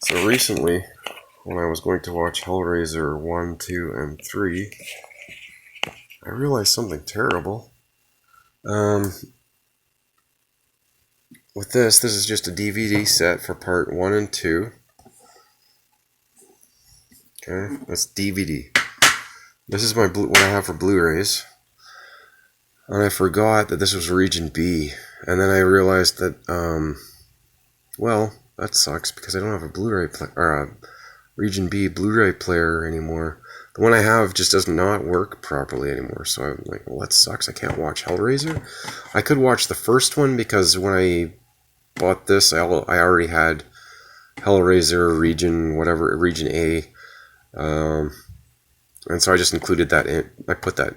So recently, when I was going to watch HELLRAISER 1, 2, and 3, I realized something terrible. With this is just a DVD set for part 1 and 2. Okay, that's DVD. This is my what I have for Blu-rays. And I forgot that this was Region B. And then I realized that, well, that sucks because I don't have a Blu-ray player, or a Region B Blu-ray player anymore. The one I have just does not work properly anymore. So I'm like, well, that sucks. I can't watch HELLRAISER. I could watch the first one because when I bought this, I already had HELLRAISER Region A. And so I just included that in. I put that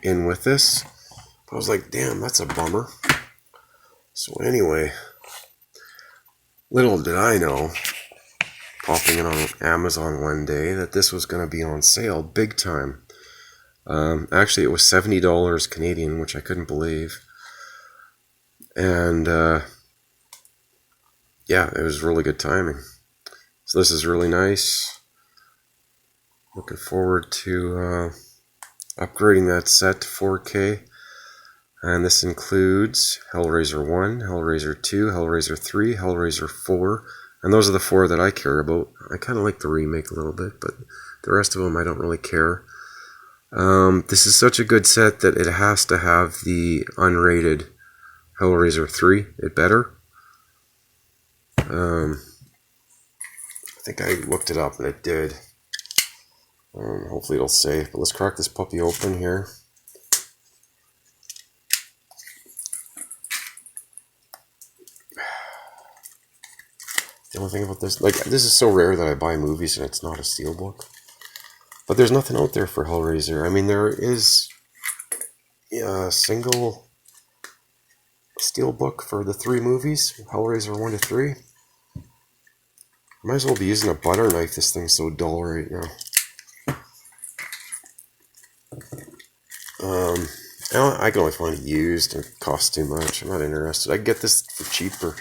in with this. I was like, damn, that's a bummer. So anyway, little did I know, popping in on Amazon one day, that this was going to be on sale big time. Actually, it was $70 Canadian, which I couldn't believe. And yeah, it was really good timing. So this is really nice. Looking forward to upgrading that set to 4K. And this includes HELLRAISER 1, HELLRAISER 2, HELLRAISER 3, HELLRAISER 4. And those are the 4 that I care about. I kind of like the remake a little bit, but the rest of them I don't really care. This is such a good set that it has to have the unrated HELLRAISER 3. It better. I think I looked it up and it did. Hopefully it'll save. But let's crack this puppy open here. The only thing about this, this is so rare that I buy movies and it's not a steelbook. But there's nothing out there for HELLRAISER. I mean, there is a single steelbook for the 3 movies, HELLRAISER 1 to 3. Might as well be using a butter knife. This thing's so dull right now. I can only find it used and it costs too much. I'm not interested. I can get this for cheaper.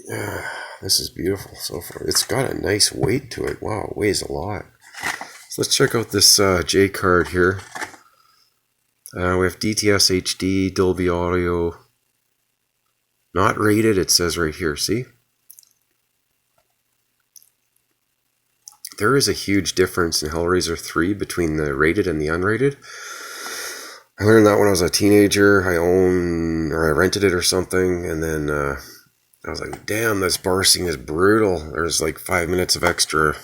Yeah, this is beautiful so far. It's got a nice weight to it. Wow, it weighs a lot. So let's check out this J card here. We have DTS HD, Dolby Audio. Not rated, it says right here, see? There is a huge difference in HELLRAISER 3 between the rated and the unrated. I learned that when I was a teenager. I rented it or something, and then I was like, damn, this bar scene is brutal. There's like 5 minutes of extra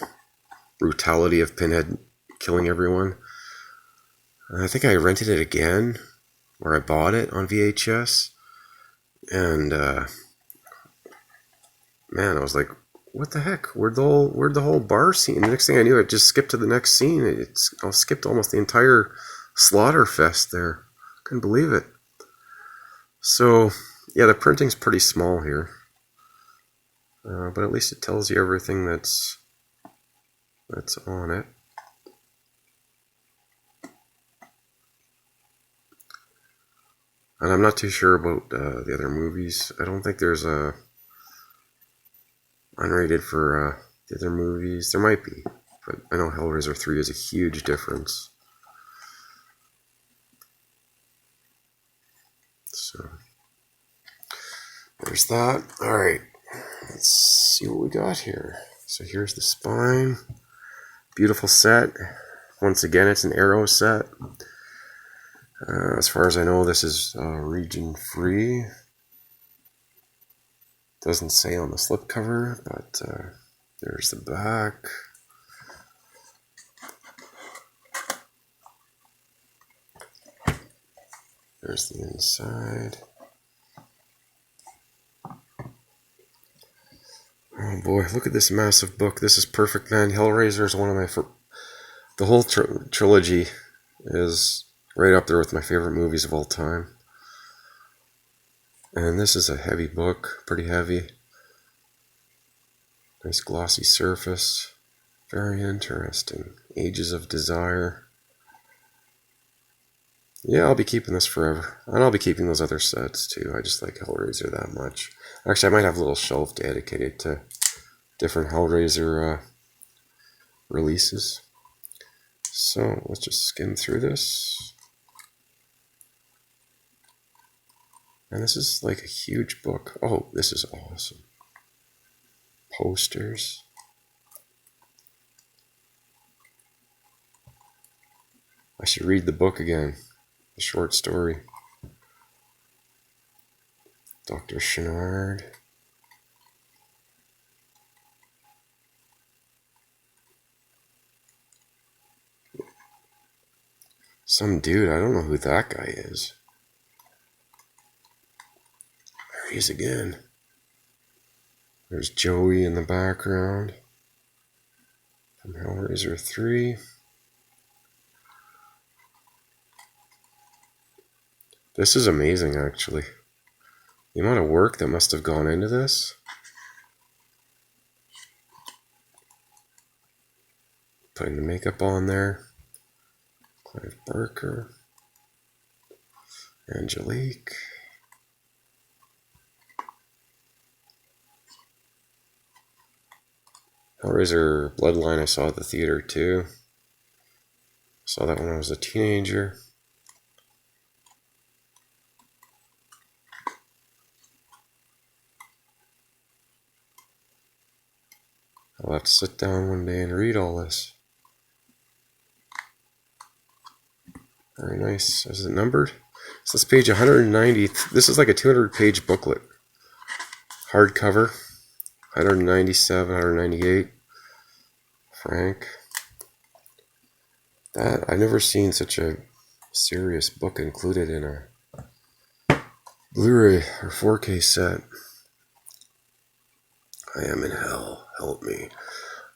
brutality of Pinhead killing everyone. And I think I rented it again, or I bought it on VHS. And man, I was like, what the heck? Where'd the whole bar scene? The next thing I knew, I just skipped to the next scene. I skipped almost the entire slaughter fest there. Couldn't believe it. So yeah, the printing's pretty small here. But at least it tells you everything that's on it. And I'm not too sure about the other movies. I don't think there's a unrated for the other movies. There might be, but I know HELLRAISER 3 is a huge difference. So there's that. Alright, let's see what we got here. So here's the spine. Beautiful set. Once again, it's an Arrow set. As far as I know, this is region free. Doesn't say on the slipcover, but there's the back. There's the inside. Oh boy, look at this massive book. This is perfect, man. HELLRAISER is one of my the whole trilogy is right up there with my favorite movies of all time. And this is a heavy book, pretty heavy. Nice glossy surface. Very interesting. Ages of Desire. Yeah, I'll be keeping this forever. And I'll be keeping those other sets too. I just like Hellraiser that much. Actually, I might have a little shelf dedicated to different Hellraiser releases. So let's just skim through this. And this is like a huge book. Oh, this is awesome. Posters. I should read the book again. The short story. Dr. Chenard. Some dude, I don't know who that guy is. There he is again. There's Joey in the background from Hellraiser 3. This is amazing, actually. The amount of work that must have gone into this. Putting the makeup on there. Clive Barker. Angelique. Hellraiser Bloodline I saw at the theater too. Saw that when I was a teenager. I'll have to sit down one day and read all this. Very nice. Is it numbered? So this page 190. This is like a 200-page booklet. Hardcover. 197, 198. Frank. That I've never seen such a serious book included in a Blu-ray or 4K set. I am in hell. Help me.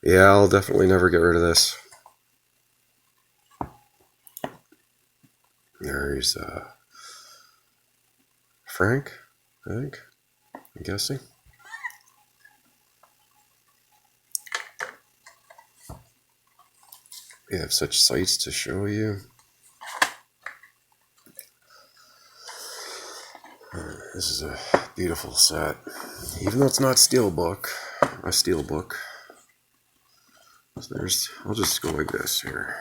Yeah, I'll definitely never get rid of this. There's Frank, I think. I'm guessing. We have such sights to show you. This is a beautiful set. Even though it's not steelbook, a steelbook. So there's, I'll just go like this here.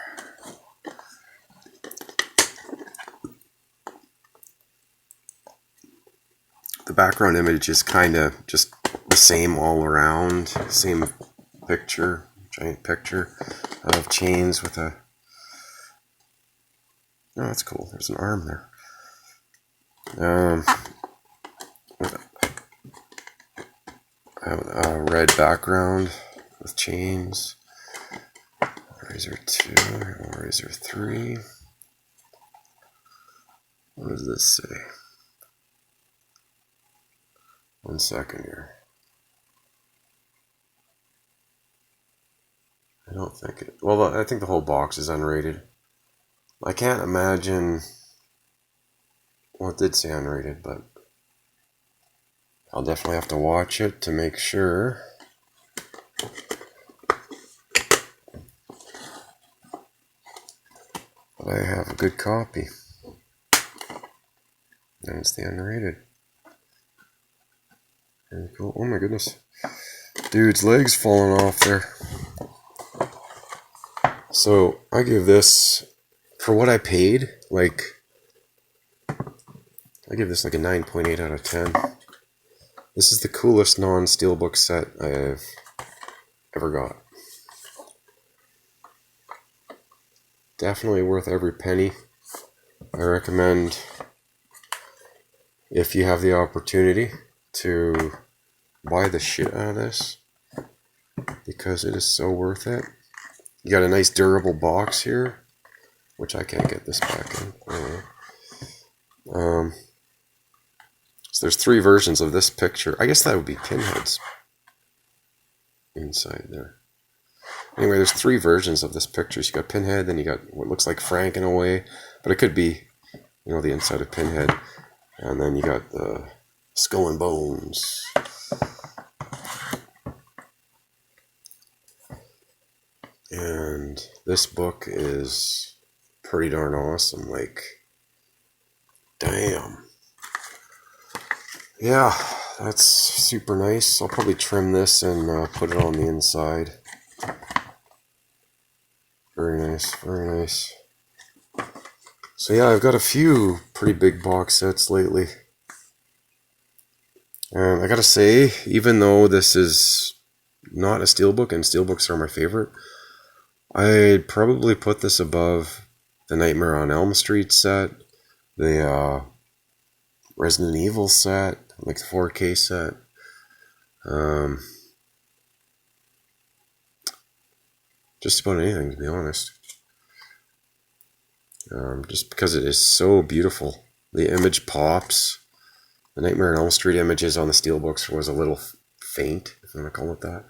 The background image is kind of just the same all around. Same picture, giant picture of chains with a... Oh, that's cool. There's an arm there. A red background with chains. Razor 2, Razor 3. What does this say? 1 second here. I don't think it... Well, I think the whole box is unrated. I can't imagine... Well, it did say unrated, but... I'll definitely have to watch it to make sure. But I have a good copy. And it's the unrated. Very cool. Oh my goodness. Dude's leg's falling off there. So I give this, for what I paid, like, I give this like a 9.8 out of 10. This is the coolest non-steelbook set I've ever got. Definitely worth every penny. I recommend, if you have the opportunity, to buy the shit out of this, because it is so worth it. You got a nice durable box here, which I can't get this back in. Anyway. So there's 3 versions of this picture. I guess that would be Pinhead's inside there. Anyway, there's 3 versions of this picture. So you got Pinhead, then you got what looks like Frank in a way, but it could be, you know, the inside of Pinhead. And then you got the Skull and Bones. And this book is pretty darn awesome. Like, Damn. Yeah, that's super nice. I'll probably trim this and put it on the inside. Very nice, very nice. So yeah, I've got a few pretty big box sets lately. And I gotta say, even though this is not a steelbook, and steelbooks are my favorite, I'd probably put this above the Nightmare on Elm Street set, the Resident Evil set, like the 4K set. Just about anything, to be honest. Just because it is so beautiful. The image pops. The Nightmare on Elm Street images on the steelbooks was a little faint, if you want to call it that.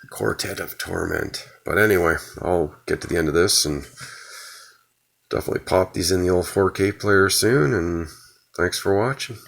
Quartet of Torment. But anyway, I'll get to the end of this and definitely pop these in the old 4K player soon, and thanks for watching.